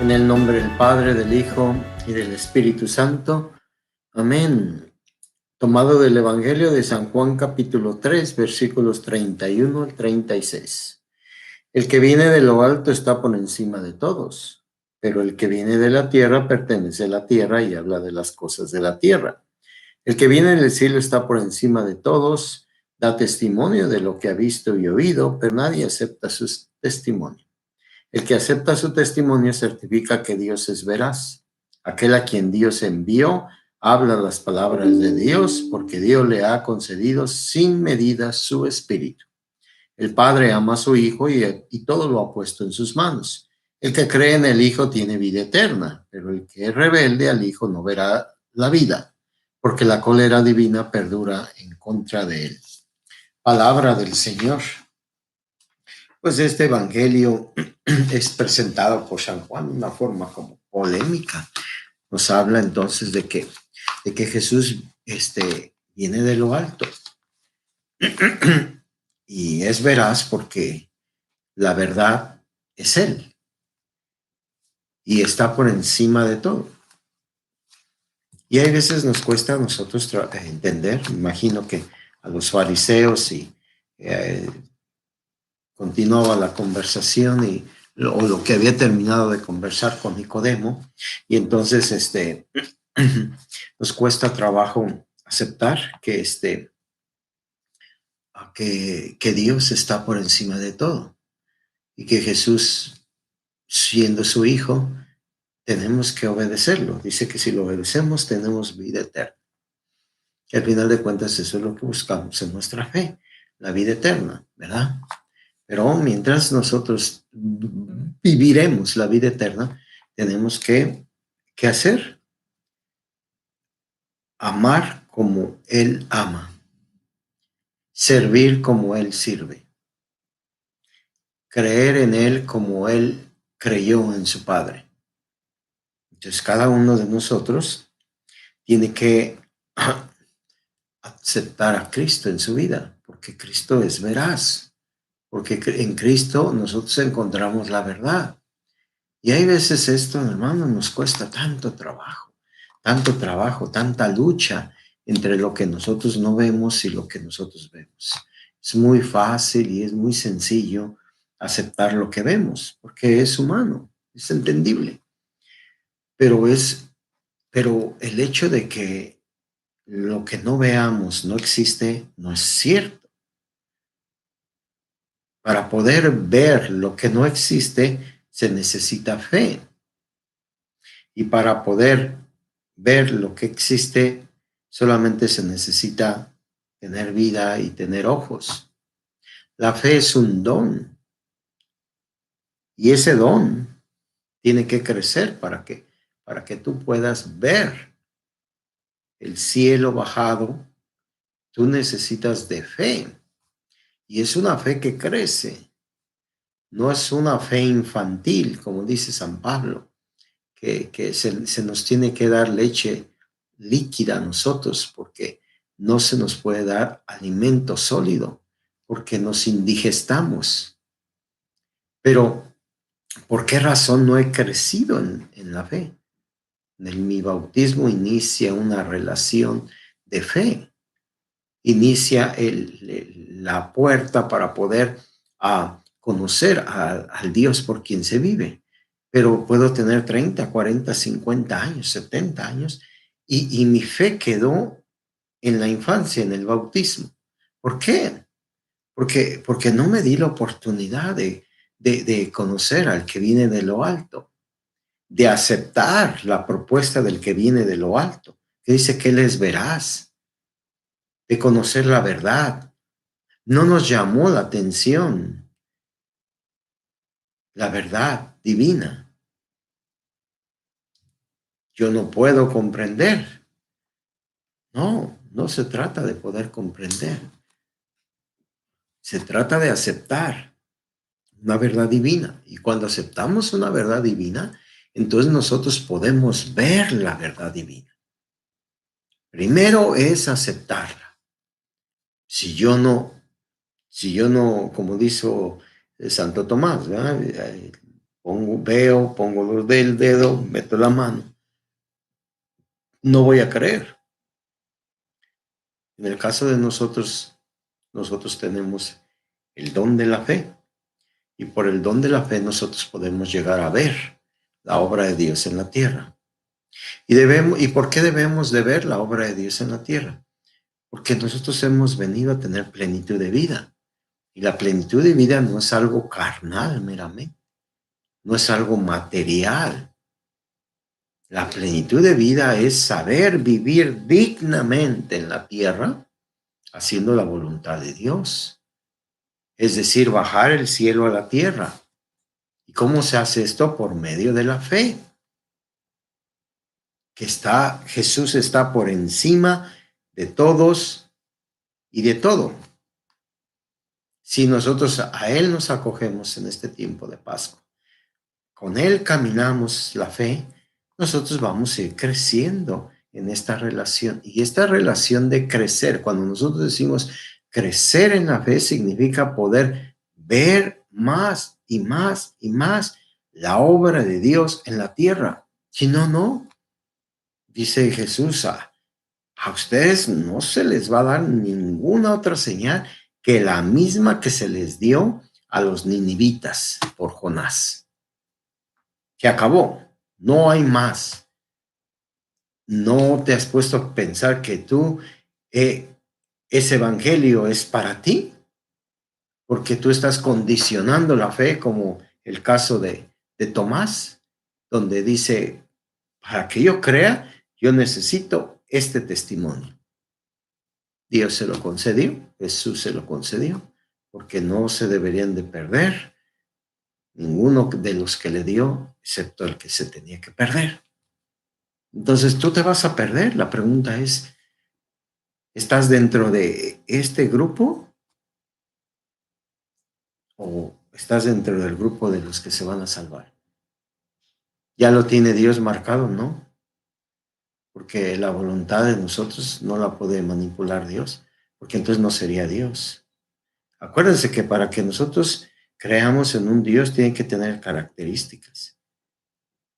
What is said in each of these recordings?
En el nombre del Padre, del Hijo y del Espíritu Santo. Amén. Tomado del Evangelio de San Juan capítulo 3, versículos 31 al 36. El que viene de lo alto está por encima de todos, pero el que viene de la tierra pertenece a la tierra y habla de las cosas de la tierra. El que viene del cielo está por encima de todos, da testimonio de lo que ha visto y oído, pero nadie acepta su testimonio. El que acepta su testimonio certifica que Dios es veraz. Aquel a quien Dios envió habla las palabras de Dios porque Dios le ha concedido sin medida su espíritu. El Padre ama a su Hijo y todo lo ha puesto en sus manos. El que cree en el Hijo tiene vida eterna, pero el que es rebelde al Hijo no verá la vida, porque la cólera divina perdura en contra de él. Palabra del Señor. Pues este evangelio es presentado por San Juan de una forma como polémica. Nos habla entonces de que Jesús viene de lo alto. Y es veraz porque la verdad es Él. Y está por encima de todo. Y hay veces nos cuesta a nosotros entender, imagino que a los fariseos y continuaba la conversación o lo que había terminado de conversar con Nicodemo, y entonces nos cuesta trabajo aceptar que Dios está por encima de todo y que Jesús, siendo su Hijo, tenemos que obedecerlo. Dice que si lo obedecemos tenemos vida eterna. Y al final de cuentas eso es lo que buscamos en nuestra fe, la vida eterna, ¿verdad? Pero mientras nosotros viviremos la vida eterna, tenemos que hacer. Amar como Él ama. Servir como Él sirve. Creer en Él como Él creyó en su Padre. Entonces cada uno de nosotros tiene que aceptar a Cristo en su vida, porque Cristo es veraz, porque en Cristo nosotros encontramos la verdad. Y hay veces esto, hermano, nos cuesta tanto trabajo, tanta lucha entre lo que nosotros no vemos y lo que nosotros vemos. Es muy fácil y es muy sencillo aceptar lo que vemos, porque es humano, es entendible. Pero el hecho de que lo que no veamos no existe, no es cierto. Para poder ver lo que no existe, se necesita fe. Y para poder ver lo que existe, solamente se necesita tener vida y tener ojos. La fe es un don. Y ese don tiene que crecer para que tú puedas ver el cielo bajado. Tú necesitas de fe. Y es una fe que crece. No es una fe infantil, como dice San Pablo, que se nos tiene que dar leche líquida a nosotros, porque no se nos puede dar alimento sólido, porque nos indigestamos. Pero, ¿por qué razón no he crecido en la fe? Mi bautismo inicia una relación de fe, inicia la puerta para poder conocer al Dios por quien se vive. Pero puedo tener 30, 40, 50 años, 70 años, y mi fe quedó en la infancia, en el bautismo. ¿Por qué? Porque no me di la oportunidad de conocer al que viene de lo alto, de aceptar la propuesta del que viene de lo alto, que dice que Él es veraz, de conocer la verdad. No nos llamó la atención la verdad divina. Yo no puedo comprender. No se trata de poder comprender. Se trata de aceptar una verdad divina. Y cuando aceptamos una verdad divina, entonces nosotros podemos ver la verdad divina. Primero es aceptarla. Si yo no, como dijo Santo Tomás, ¿verdad? pongo los del dedo, meto la mano, no voy a creer. En el caso de nosotros tenemos el don de la fe, y por el don de la fe nosotros podemos llegar a ver la obra de Dios en la tierra. ¿Y por qué debemos de ver la obra de Dios en la tierra? Porque nosotros hemos venido a tener plenitud de vida. Y la plenitud de vida no es algo carnal meramente, no es algo material. La plenitud de vida es saber vivir dignamente en la tierra, haciendo la voluntad de Dios. Es decir, bajar el cielo a la tierra. ¿Y cómo se hace esto? Por medio de la fe. Jesús está por encima de todos y de todo. Si nosotros a Él nos acogemos en este tiempo de Pascua, con Él caminamos la fe, nosotros vamos a ir creciendo en esta relación. Y esta relación de crecer, cuando nosotros decimos crecer en la fe, significa poder ver más y más y más la obra de Dios en la tierra. Si no, no. Dice Jesús, a ustedes no se les va a dar ninguna otra señal que la misma que se les dio a los ninivitas por Jonás. Que acabó, no hay más. ¿No te has puesto a pensar que ese evangelio es para ti? Porque tú estás condicionando la fe, como el caso de Tomás, donde dice, para que yo crea, yo necesito este testimonio. Dios se lo concedió, Jesús se lo concedió, porque no se deberían de perder ninguno de los que le dio, excepto el que se tenía que perder. Entonces tú te vas a perder. La pregunta es, ¿estás dentro de este grupo o estás dentro del grupo de los que se van a salvar? ¿Ya lo tiene Dios marcado? No, porque la voluntad de nosotros no la puede manipular Dios, porque entonces no sería Dios. Acuérdense que para que nosotros creamos en un Dios tiene que tener características.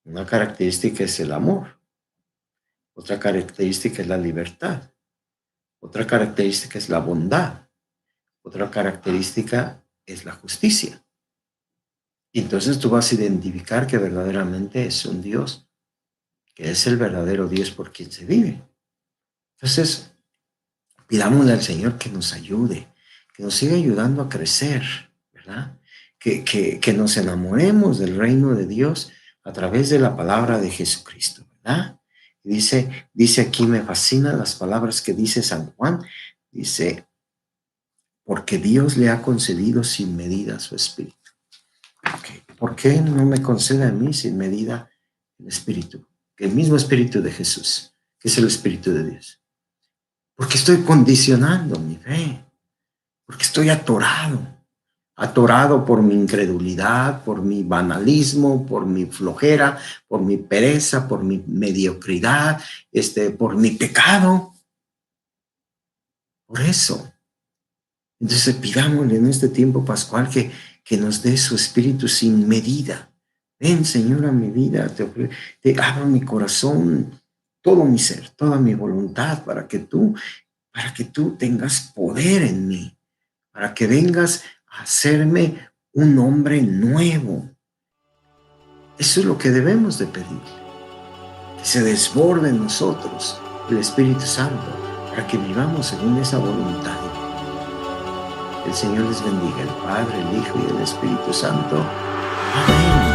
Una característica es el amor. Otra característica es la libertad. Otra característica es la bondad. Otra característica es la justicia. Y entonces tú vas a identificar que verdaderamente es un Dios, que es el verdadero Dios por quien se vive. Entonces, pidámosle al Señor que nos ayude, que nos siga ayudando a crecer, ¿verdad? Que nos enamoremos del reino de Dios a través de la palabra de Jesucristo, ¿verdad? Dice aquí, me fascinan las palabras que dice San Juan, dice, porque Dios le ha concedido sin medida su espíritu. Okay. ¿Por qué no me concede a mí sin medida el espíritu? El mismo espíritu de Jesús, que es el espíritu de Dios. Porque estoy condicionando mi fe, porque estoy atorado por mi incredulidad, por mi banalismo, por mi flojera, por mi pereza, por mi mediocridad, por mi pecado. Por eso. Entonces pidámosle en este tiempo pascual que nos dé su espíritu sin medida. Ven, Señor, a mi vida, te abro mi corazón, todo mi ser, toda mi voluntad, para que tú tengas poder en mí, para que vengas a hacerme un hombre nuevo. Eso es lo que debemos de pedir, que se desborde en nosotros el Espíritu Santo, para que vivamos según esa voluntad. El Señor les bendiga, el Padre, el Hijo y el Espíritu Santo. Amén.